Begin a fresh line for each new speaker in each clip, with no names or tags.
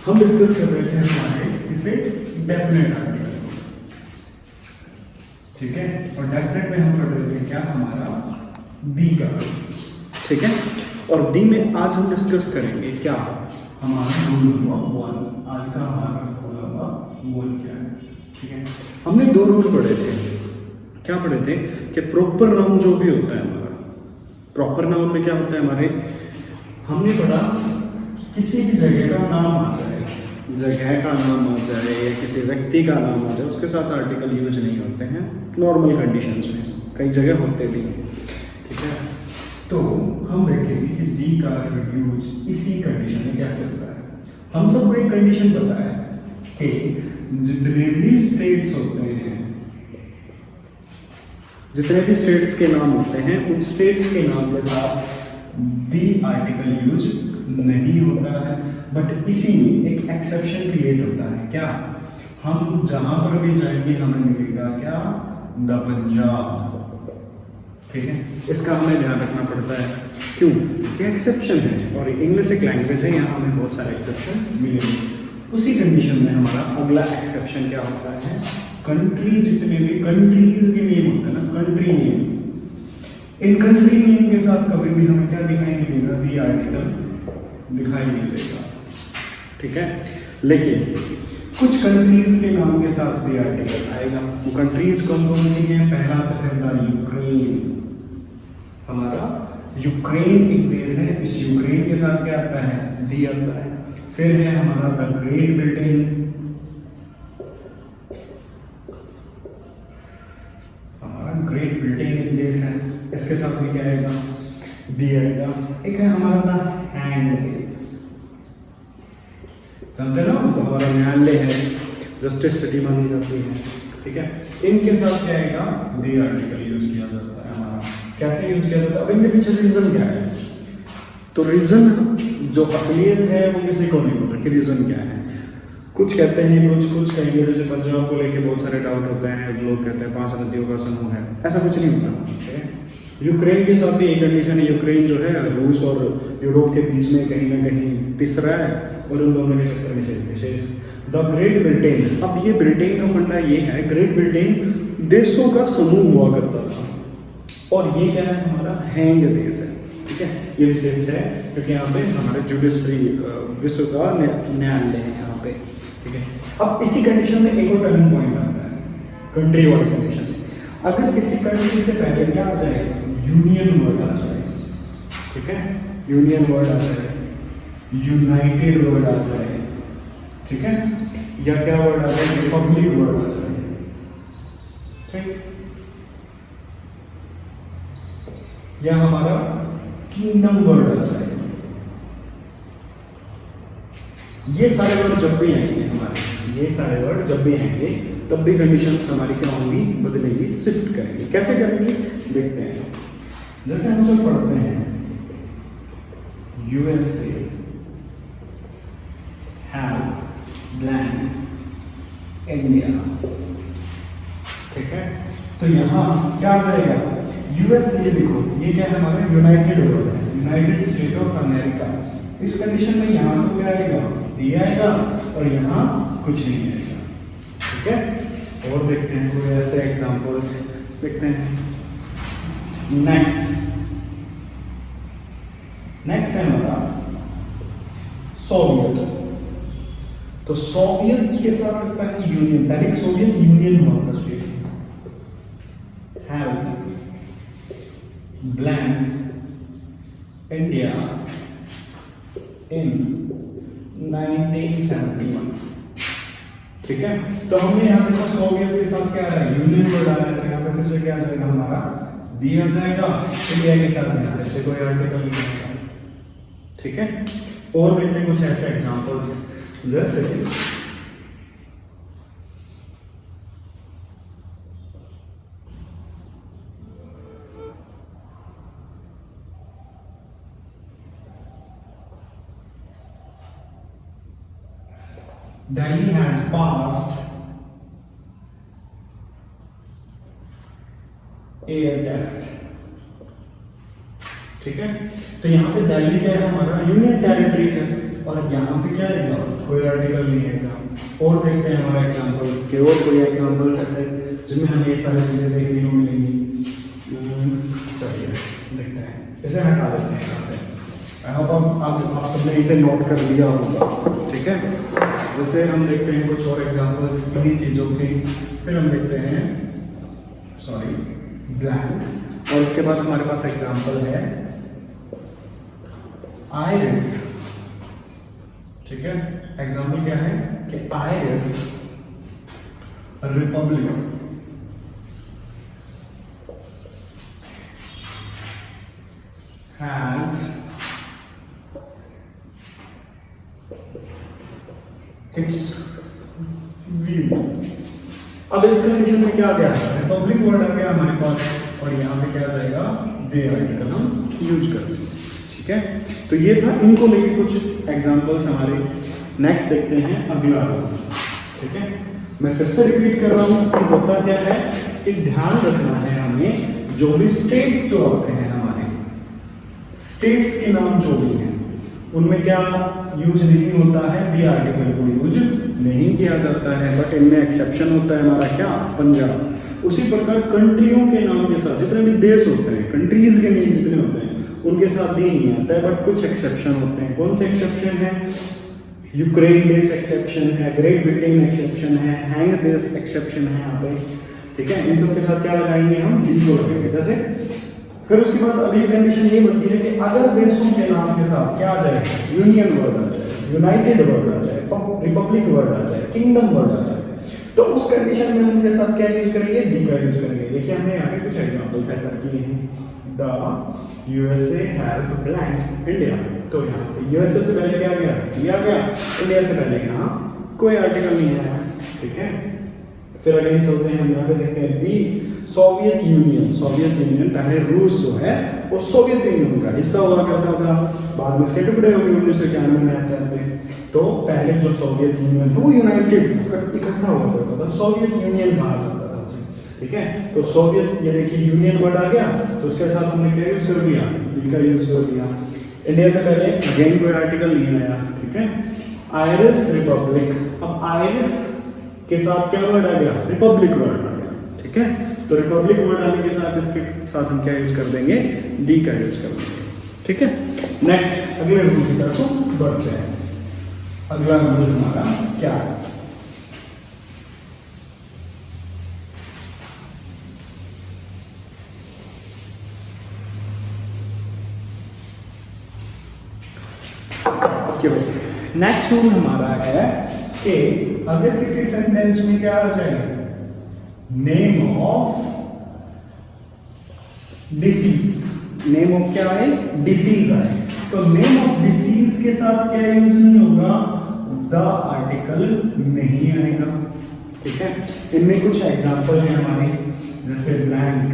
हम डिस्कस कर रहे थे हमारे इसे डेफिनेट आर्टिकल, ठीक है, और डेफिनेट में हम पढ़ रहे थे क्या हमारा बी का, ठीक है। और डी में आज हम डिस्कस करेंगे क्या हमारा रूल हुआ वन, आज का हमारा रूल हुआ वन क्या है, ठीक है। हमने दो रूल पढ़े थे, क्या पढ़े थे कि प्रॉपर नाउन जो भी होता है हमारा, प्रॉपर नाउन में क्या होता है हमारे, हमने पढ़ा किसी भी जगह का नाम आ जाए, जगह का नाम आ जाए या किसी व्यक्ति का नाम आ जाए, उसके साथ आर्टिकल यूज नहीं होते हैं नॉर्मल कंडीशंस में, कई जगह होते भी हैं, ठीक है। तो हम देखेंगे कि दी का यूज इसी कंडीशन में कैसे होता है। हम सबको एक कंडीशन पता है कि जितने भी स्टेट्स होते हैं, जितने भी स्टेट्स के नाम होते हैं, उन स्टेट्स के नाम के साथ दी आर्टिकल यूज नहीं होता है, बट इसी में एक एक्सेप्शन क्रिएट होता है। क्या, हम जहां पर भी जाएंगे हमें मिलेगा क्या, द पंजाब, ठीक है। इसका हमें ध्यान रखना पड़ता है, क्यों कि एक्सेप्शन है और इंग्लिश एक लैंग्वेज है, यहाँ हमें बहुत सारे एक्सेप्शन मिलेंगे। उसी कंडीशन में हमारा अगला एक्सेप्शन क्या होता है, कंट्री, जितने भी कंट्रीज के नेम होते हैं ना, country name, in country name के साथ कभी भी हमें क्या दिखाई नहीं देगा, दी आर्टिकल दिखाई नहीं देगा, ठीक है। लेकिन कुछ कंट्रीज के नाम के साथ दी आर्टिकल आएगा। वो कंट्रीज कौन कौन सी हैं, पहला तो है यूक्रेन, हमारा यूक्रेन एक देश है, इस यूक्रेन के साथ क्या आता है, दी आता है। फिर है हमारा द ग्रेट ब्रिटेन, हमारा ग्रेट ब्रिटेन एक देश है, इसके साथ भी क्या आएगा, दी आएगा। एक है हमारा था हैंड देश, जानते ना, तो हमारा न्यायालय है, जस्टिस सिटी मानी जाती है, ठीक है। इनके साथ क्या आएगा, दी आर्टिकल यूज किया जाता है हमारा। कैसे यूज किया जाता है, अब इनके पीछे रीजन क्या है, तो रीजन जो असलियत है वो किसी को नहीं पता कि रीजन क्या है। कुछ कहते हैं, कुछ कहेंगे, जैसे पंजाब को लेके बहुत सारे डाउट होते हैं, लोग कहते हैं 5 नदियों का समूह है, ऐसा कुछ नहीं होता, ठीक है। यूक्रेन के साथ भी एक कंडीशन है, यूक्रेन जो है रूस और यूरोप के बीच में कहीं ना कहीं पिस रहा है और उन दोनों के चक्कर में विशेष द ग्रेट ब्रिटेन। अब ये ब्रिटेन का फंडा ये है, ग्रेट ब्रिटेन देशों का समूह हुआ करता था और ये क्या है, हमारा हैंग देश है, ठीक है। ये विशेष है क्योंकि यहाँ पे हमारे जुडिशरी विश्व का न्यायालय है यहाँ पे, ठीक है। अब इसी कंडीशन में एक और टर्निंग पॉइंट आता है, कंट्री वाली कंडीशन में। अगर किसी कंट्री से पहले क्या आ जाए, यूनियन वर्ड आ जाए, ठीक है, यूनियन वर्ड आ जाए, यूनाइटेड वर्ड आ जाए, ठीक है, या क्या वर्ड आ जाए, रिपब्लिक वर्ड आ जाए, ठीक, या हमारा किंगडम वर्ड आ जाए, ये सारे वर्ड जब भी आएंगे हमारे, ये सारे वर्ड जब भी आएंगे तब भी कंडीशंस हमारी क्या होंगी, बदलेंगी, शिफ्ट करेंगे। कैसे करेंगे देखते हैं। जैसे हम सब पढ़ते हैं यूएसए हैव ब्लैंक इंडिया, ठीक है। तो यहाँ क्या आ जाएगा, यूएसए, देखो ये क्या है हमारा यूनाइटेड वर्ड है, यूनाइटेड स्टेट ऑफ अमेरिका। इस कंडीशन में यहाँ तो क्या आएगा, दी आएगा और यहाँ कुछ नहीं आएगा, ठीक है। और देखते हैं कोई ऐसे एग्जांपल्स देखते हैं। नेक्स्ट है हमारा सोवियत। तो सोवियत के साथ लगता है यूनियन, पहले सोवियत यूनियन हुआ करती थी। हैव ब्लैंक इंडिया इन 1971, ठीक है। तो हमने यहाँ देखा सोवियत के साथ क्या आ रहा है, यूनियन वर्ड आ रहा है, तो यहाँ पे फिर से क्या आ जाएगा, हमारा दिया जाएगा, इंडिया के साथ में आता है, कोई आर्टिकल नहीं आएगा, ठीक है। और देखते हैं कुछ ऐसे एग्जांपल्स, जैसे Delhi has passed air test, ठीक है। तो यहाँ पे दिल्ली क्या है, हमारा यूनियन टेरिटरी है, और यहाँ पे क्या आएगा, कोई आर्टिकल नहीं आएगा। और देखते हैं हमारा एग्जांपल्स के, और कोई एग्जांपल्स ऐसे जिनमें हमें ये सारी चीज़ें देखने को मिलेंगी। चलिए देखते हैं, इसे हटा देते हैं यहाँ से। आई होप आप सबने इसे नोट कर लिया होगा, ठीक है। जैसे हम देखते हैं कुछ और एग्जांपल्स इन्हीं चीज़ों की, फिर हम देखते हैं ब्लैंक, और उसके बाद हमारे पास एग्जांपल है आयरिस, ठीक है। एग्जांपल क्या है कि iris Republic has its view। अब इस कंडीशन में क्या आ गया, रिपब्लिक वर्ड आ गया हमारे पास, और यहाँ पे क्या आ जाएगा, दे आर्टिकल हम यूज करते हैं, ठीक है। तो ये था इनको लेके कुछ एग्जांपल्स हमारे। नेक्स्ट देखते हैं अगला, ठीक है। मैं फिर से रिपीट कर रहा हूँ कि होता क्या है कि ध्यान रखना है हमें, जो भी स्टेट्स जो आते हैं हमारे, स्टेट्स के नाम जो भी हैं उनमें क्या यूज नहीं होता है, दी आर्टिकल को यूज नहीं किया जाता है, बट इनमें एक्सेप्शन होता है हमारा क्या, पंजाब। उसी प्रकार कंट्रियों के नाम के साथ, जितने भी देश होते हैं, कंट्रीज के नेम जितने होते हैं उनके साथ दी नहीं आता है, बट कुछ एक्सेप्शन होते हैं। कौन से एक्सेप्शन है, यूक्रेन देश एक्सेप्शन है, ग्रेट ब्रिटेन एक्सेप्शन है, हैंग देश एक्सेप्शन है यहाँ पे, ठीक है। इन सब के साथ क्या लगाएंगे हम, डी को लगाएंगे। जैसे फिर उसके बाद अगली कंडीशन ये बनती है कि अगर देशों के नाम के साथ क्या आ जाए, यूनियन वर्ड आ जाए, यूनाइटेड वर्ड आ जाए, रिपब्लिक वर्ड आ जाए, किंगडम वर्ड आ जाए, तो उस कंडीशन में हम उनके साथ क्या यूज करेंगे, दी का यूज करेंगे। देखिए हमने यहाँ पे कुछ एग्जांपल सेटअप किए हैं, the USA help blank India, तो यहाँ पे यूएसए से पहले क्या आ गया, दी आ गया, इंडिया से पहले यहाँ कोई आर्टिकल नहीं आया, ठीक है। फिर अगेन चलते हैं, हम यहाँ पे देखते हैं दी सोवियत यूनियन। सोवियत यूनियन पहले रूस जो है वो सोवियत यूनियन का हिस्सा हुआ करता था, बाद में इसके टुकड़े हो गए 1991 में आते हैं। तो पहले जो सोवियत यूनियन है वो यूनाइटेड इकट्ठा हुआ करता था, सोवियत यूनियन कहा जाता था, ठीक है। तो सोवियत, ये देखिए यूनियन वर्ड आ गया, तो उसके साथ हमने क्या यूज कर दिया, दी का यूज कर दिया। इंडिया से पहले अगेन कोई आर्टिकल नहीं आया, ठीक है। आयरिस रिपब्लिक, अब आयरिस के साथ क्या वर्ड आ गया, रिपब्लिक वर्ड आ गया, ठीक है। तो रिपब्लिक वर्ड आने के साथ इसके साथ हम क्या यूज कर देंगे, डी का यूज कर देंगे, ठीक है। नेक्स्ट अगले रूल की तरफ बढ़ते हैं। अगला रूल हमारा क्या है, नेक्स्ट रूल हमारा है कि अगर किसी सेंटेंस में क्या आ जाए, name of disease, name of क्या आए, डिसीज आए, तो नेम ऑफ डिसीज के साथ क्या यूज नहीं होगा, द आर्टिकल नहीं आएगा, ठीक है। इनमें कुछ एग्जांपल हैं हमारे, जैसे ब्लैंक,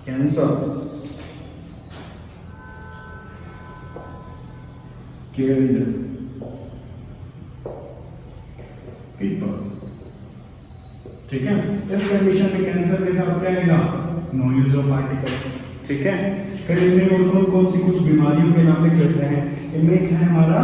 कैंसर, किल्ड पीपल, ठीक है। इस कंडीशन में कैंसर के साथ क्या आएगा, नो यूज ऑफ आर्टिकल, ठीक है। फिर इनमें और कौन कौन सी कुछ बीमारियों के नाम लिख लेते हैं। इनमें एक है हमारा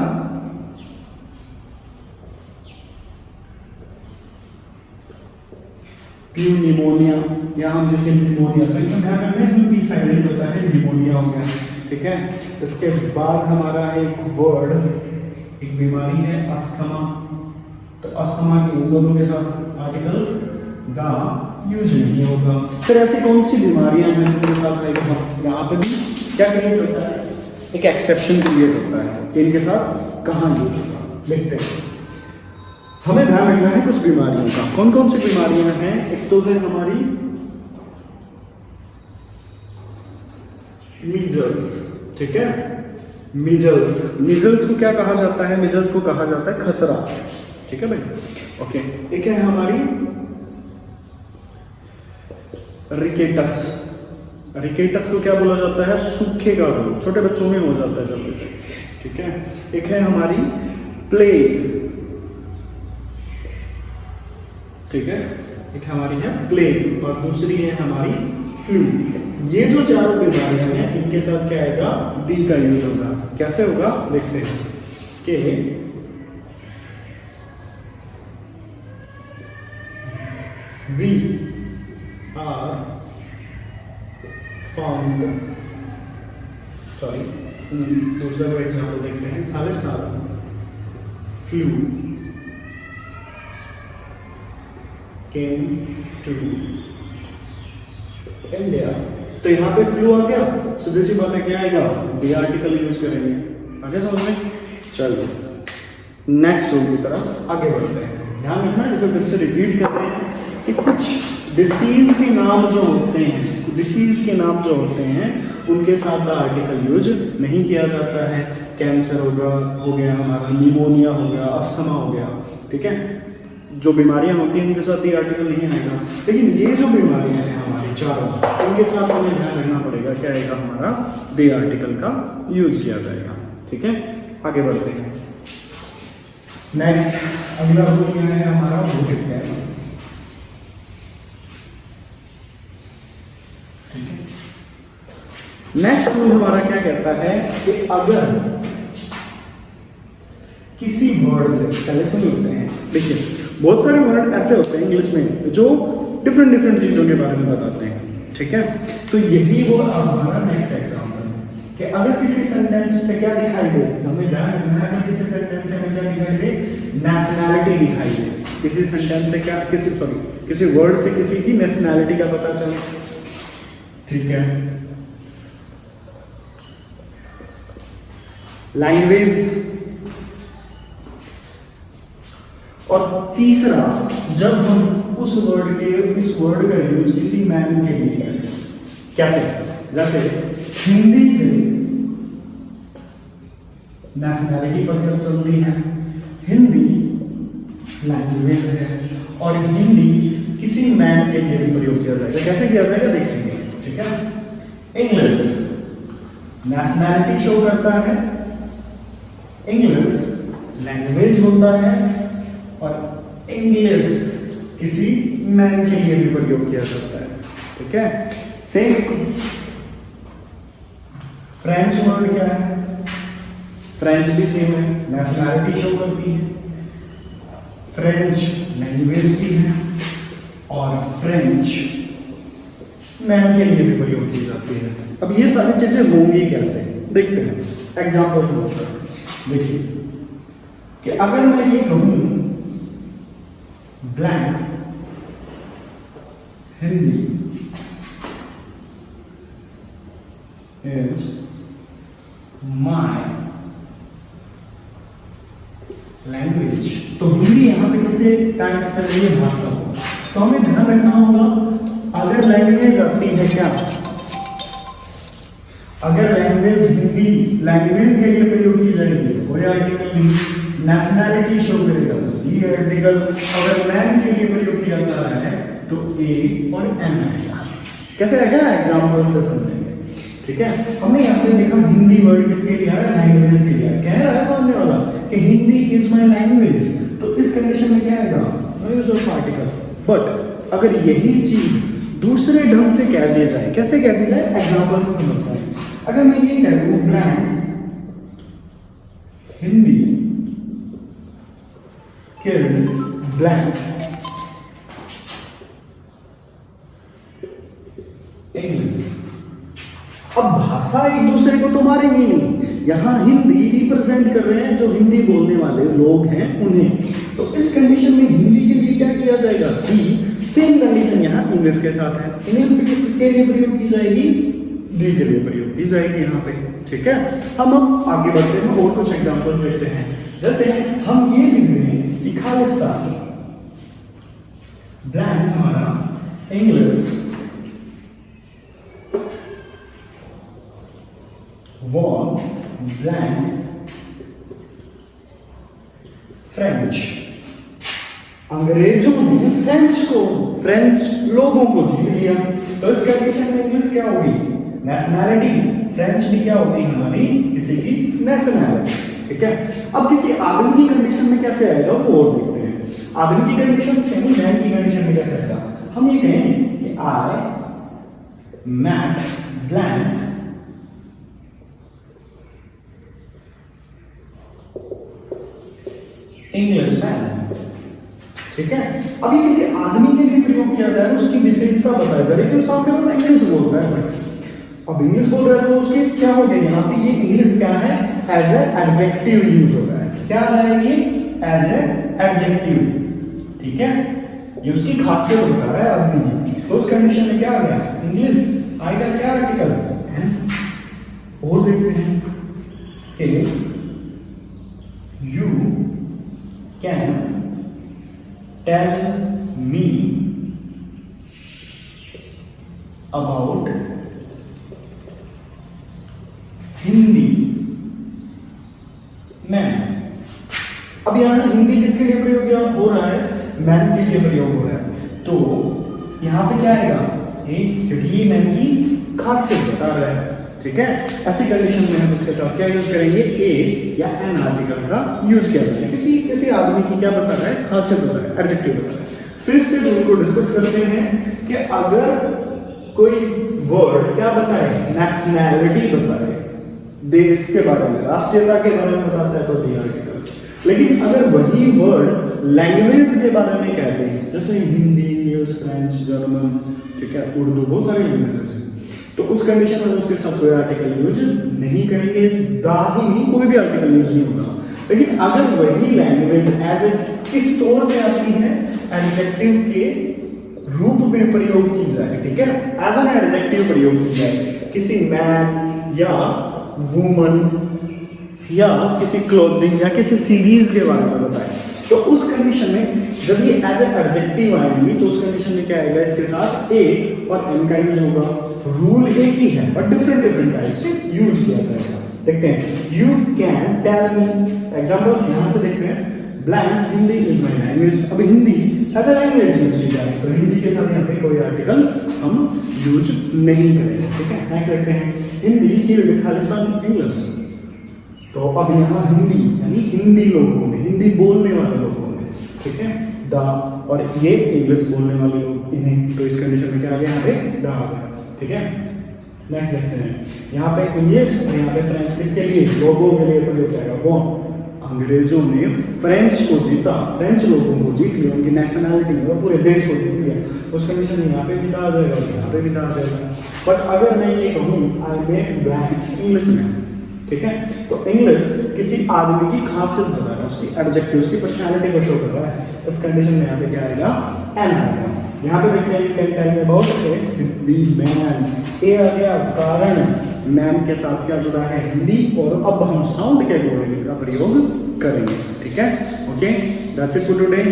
न्यूमोनिया, या हम जैसे न्यूमोनिया, तो इसमें ध्यान रखना है पी साइलेंट होता है, न्यूमोनिया हो गया, ठीक है। इसके बाद हमारा एक वर्ड, एक बीमारी है अस्थमा, तो अस्थमा के इन दोनों के साथ आर्टिकल्स दा यूज नहीं होगा। फिर ऐसी कौन सी बीमारियां हैं जिनके साथ आएगा, यहाँ पे भी क्या क्रिएट होता है, एक एक्सेप्शन क्रिएट होता है कि इनके साथ कहाँ यूज होगा। देखते हैं, हमें ध्यान रखना है कुछ बीमारियों का। कौन कौन सी बीमारियां हैं, एक तो है हमारी मीजल्स, ठीक है। मीजल्स, मीजल्स को क्या कहा जाता है, मीजल्स को कहा जाता है खसरा, ठीक है भाई, ओके। एक है हमारी रिकेटस, रिकेटस को क्या बोला जाता है, सूखेगा रोग, छोटे बच्चों में हो जाता है जल्दी से, ठीक है। एक है हमारी प्लेग, ठीक है, एक हमारी है प्लेग, और दूसरी है हमारी फ्लू। ये जो चारों बीमारियां हैं इनके साथ क्या आएगा, डी का यूज होगा। कैसे होगा देखते हैं कि वी आर फाउंड, सॉरी दूसरा को एग्जाम्पल देखते हैं, Khalistan flu came to India. तो यहाँ पे फ्लू आ गया, सीधी सी बात है क्या आएगा, दी आर्टिकल यूज करेंगे। आगे समझ में, चलो नेक्स्ट रूल की तरफ आगे बढ़ते हैं। ध्यान रखना, जैसे फिर से रिपीट कर रहे हैं कि कुछ डिसीज के नाम जो होते हैं, डिसीज के नाम जो होते हैं उनके साथ द आर्टिकल यूज नहीं किया जाता है। कैंसर हो गया हमारा, निमोनिया हो गया, अस्थमा हो गया, ठीक है, जो बीमारियां होती हैं उनके साथ दी आर्टिकल नहीं आएगा। लेकिन ये जो बीमारियां हैं हमारी चारों, उनके साथ हमें ध्यान रखना पड़ेगा क्या आएगा, हमारा दी आर्टिकल का यूज किया जाएगा। ठीक है, आगे बढ़ते हैं। नेक्स्ट अगला रूल क्या है हमारा, वो देखते हैं। नेक्स्ट रूल हमारा क्या कहता है कि अगर किसी वर्ड से, पहले सुन लेते हैं, देखिए बहुत सारे वर्ड ऐसे होते हैं इंग्लिश में जो डिफरेंट चीजों के बारे में बताते हैं। ठीक है, तो यही वो हमारा नेक्स्ट एग्जाम्पल है कि अगर किसी सेंटेंस से क्या दिखाई दे, हमें ध्यान रखना है, अगर किसी सेंटेंस से हमें क्या दिखाई दे, नेशनैलिटी दिखाई दे। किसी सेंटेंस से क्या, किसी वर्ड से किसी की नेशनैलिटी का पता चले। ठीक है, लैंग्वेज, और तीसरा जब हम उस वर्ड का यूज किसी मैन के लिए करें, कैसे, जैसे हिंदी से नेशनैलिटी पता चलती है, हिंदी लैंग्वेज है, और हिंदी किसी मैन के लिए भी प्रयोग किया जाएगा। कैसे किया जाएगा देखेंगे। ठीक है, इंग्लिश नेशनैलिटी शो करता है, इंग्लिश लैंग्वेज होता है, और इंग्लिश किसी मैन के लिए भी प्रयोग किया जाता है। ठीक है, सेम फ्रेंच वर्ड क्या है, फ्रेंच भी सेम है, नेशनैलिटी शो करती है, फ्रेंच लैंग्वेज भी है, और फ्रेंच मैन के लिए भी प्रयोग की जाती है। अब ये सारी चीजें होंगी कैसे, देखते हैं एग्जाम्पल से। देखिए कि अगर मैं ये कहूं blank Hindi is my language, तो हिंदी यहां पे किसे कनेक्ट कर रही है, भाषा को। तो हमें ध्यान रखना होगा, अगर लैंग्वेज आती है क्या, अगर लैंग्वेज हिंदी लैंग्वेज के लिए प्रयोग की जाएगी, कोई आर्टिकल नहीं, नेशनैलिटी शो करेगा, ये आर्टिकल अगर मैन के लिए प्रयोग किया जा रहा है तो ए और एन आएगा। कैसे आएगा, एग्जाम्पल से समझेंगे। ठीक है, हमने यहाँ पे देखा हिंदी वर्ड किसके लिए है, लैंग्वेज के लिए कह रहा है सामने वाला कि हिंदी इज माय लैंग्वेज, तो इस कंडीशन में क्या आएगा, no use of article. But अगर यही चीज दूसरे ढंग से कह दिया जाए, कैसे कह दिया जाए, एग्जाम्पल से समझता है। अगर मैं ये कह दूं blank Hindi killed blank English, अब भाषा एक दूसरे को तो मारेंगे नहीं, यहां हिंदी रिप्रेजेंट कर रहे हैं जो हिंदी बोलने वाले लोग हैं उन्हें, तो इस कंडीशन में हिंदी के लिए क्या किया जाएगा, डी। सेम कंडीशन यहां इंग्लिश के साथ है, इंग्लिश भी किसके लिए प्रयोग की जाएगी, डी के लिए प्रयोग की जाएगी यहाँ पे। ठीक है, हम अब आगे बढ़ते हैं और कुछ एग्जांपल देखते हैं। जैसे हम ये लिख रहे हैं कि खालिस्तान ब्लैंक हमारा इंग्लिश वॉर ब्लैंक फ्रेंच, अंग्रेजों ने फ्रेंच लोगों को जीत लिया, तो इस कंडीशन में इंग्लिश क्या होगी, नेशनैलिटी, फ्रेंच भी क्या होगी हमारी, किसी की नेशनैलिटी। ठीक है, अब किसी आदमी की कंडीशन में कैसे आएगा वो और देखते हैं। आदमी की कंडीशन से मैन की कंडीशन में कैसे आएगा, हम ये कहें कि आई मैट ब्लैंक इंग्लिशमैन। ठीक है, अभी किसी आदमी के लिए प्रयोग किया जाए उसकी विशेषता बताया जाए, लेकिन सामने वाला इंग्लिश बोल रहा है। अब इंग्लिश बोल रहा है तो उसके क्या हो गया यहाँ पे, ये इंग्लिश क्या है, एज ए एडजेक्टिव यूज हो रहा है। क्या आ रहा है ये, एज ए एडजेक्टिव। ठीक है, ये उसकी खासियत बता रहा है आदमी की। तो उस कंडीशन में क्या आ गया, इंग्लिश आएगा क्या, आर्टिकल एन। और देखते हैं कि you can tell me about Hindi man. अब यहां हिंदी किसके लिए प्रयोग हो रहा है, मैन के लिए प्रयोग हो रहा है। तो यहां पे क्या आएगा, क्योंकि ये मैन की खासियत बता रहा है। ठीक है, ऐसी कंडीशन में हम इसके साथ क्या यूज करेंगे, ए या एन आर्टिकल का यूज किया जाएगा, क्योंकि किसी आदमी की क्या बता रहा है, खासियत बता रहा है, एडजेक्टिव बता रहा है। फिर से रूल को डिस्कस करते हैं कि अगर कोई वर्ड क्या बताए, नेशनैलिटी बताए, देश के बारे में, राष्ट्रीयता के बारे में बताता है तो दी आर्टिकल। लेकिन अगर वही वर्ड लैंग्वेज के बारे में कहते हैं, जैसे हिंदी, इंग्लिश, फ्रेंच, जर्मन, ठीक है, उर्दू, बहुत सारी लैंग्वेजेस हैं, तो उस कंडीशन में उसके साथ कोई आर्टिकल यूज नहीं करेंगे, दा ही नहीं, कोई भी आर्टिकल यूज नहीं होगा। लेकिन अगर वही लैंग्वेज एज ए किस तौर पे आती है, एडजेक्टिव के रूप में प्रयोग की जाए, ठीक है, एज एन एडजेक्टिव प्रयोग की जाए, किसी मैन या वुमन या किसी क्लोथिंग या किसी सीरीज के बारे में बताए, तो उस कंडीशन में जब ये एज ए एडजेक्टिव आएंगी तो उस कंडीशन में क्या आएगा, इसके साथ ए और एन का यूज होगा। रूल एक ही है बट डिफरेंट डिफरेंट टाइप से यूज किया जाएगा। देखते हैं, you can tell me, examples यहां से देखते हैं, blank Hindi is my language. अब Hindi as a language use की जाए तो हिंदी के साथ यहाँ पे कोई आर्टिकल हम यूज नहीं करेंगे। ठीक है, नेक्स्ट देखते हैं, हिंदी की खालिस्तान इंग्लिश। तो अब यहाँ हिंदी यानी हिंदी लोगों में, हिंदी बोलने वाले लोगों में, ठीक है, द, और ये इंग्लिश बोलने वाले लोग इन्हें, तो इस कंडीशन में क्या आ गया, यहाँ पे द आ गया। ठीक है, नेक्स्ट देखते हैं, यहाँ पे इंग्लिश और यहाँ पे फ्रेंच किसके लिए, लोगों के लिए प्रयोग किया गया। वो अंग्रेजों ने फ्रेंच को जीता, फ्रेंच लोगों को जीत लिया, उनकी नेशनैलिटी में पूरे देश को जीत लिया, उस कंडीशन में यहाँ पे भी द आ जाएगा और यहाँ पे भी द आ जाएगा। बट अगर मैं ये कहूँ आई मेक ब्लैंक इंग्लिश में, ठीक है, तो इंग्लिश किसी आदमी की खासियत बता रहा है, उसकी एडजेक्टिव, उसकी पर्सनालिटी को शो कर रहा है, उस कंडीशन में यहाँ पे क्या आएगा, एन आएगा। यहाँ पे देखते हैं, you can tell me about Hindi man, a आ गया, कारण मैन के साथ क्या जुड़ा है, हिंदी, और अब हम साउंड के अकॉर्डिंग इनका प्रयोग करेंगे। ठीक है, okay, that's it for today.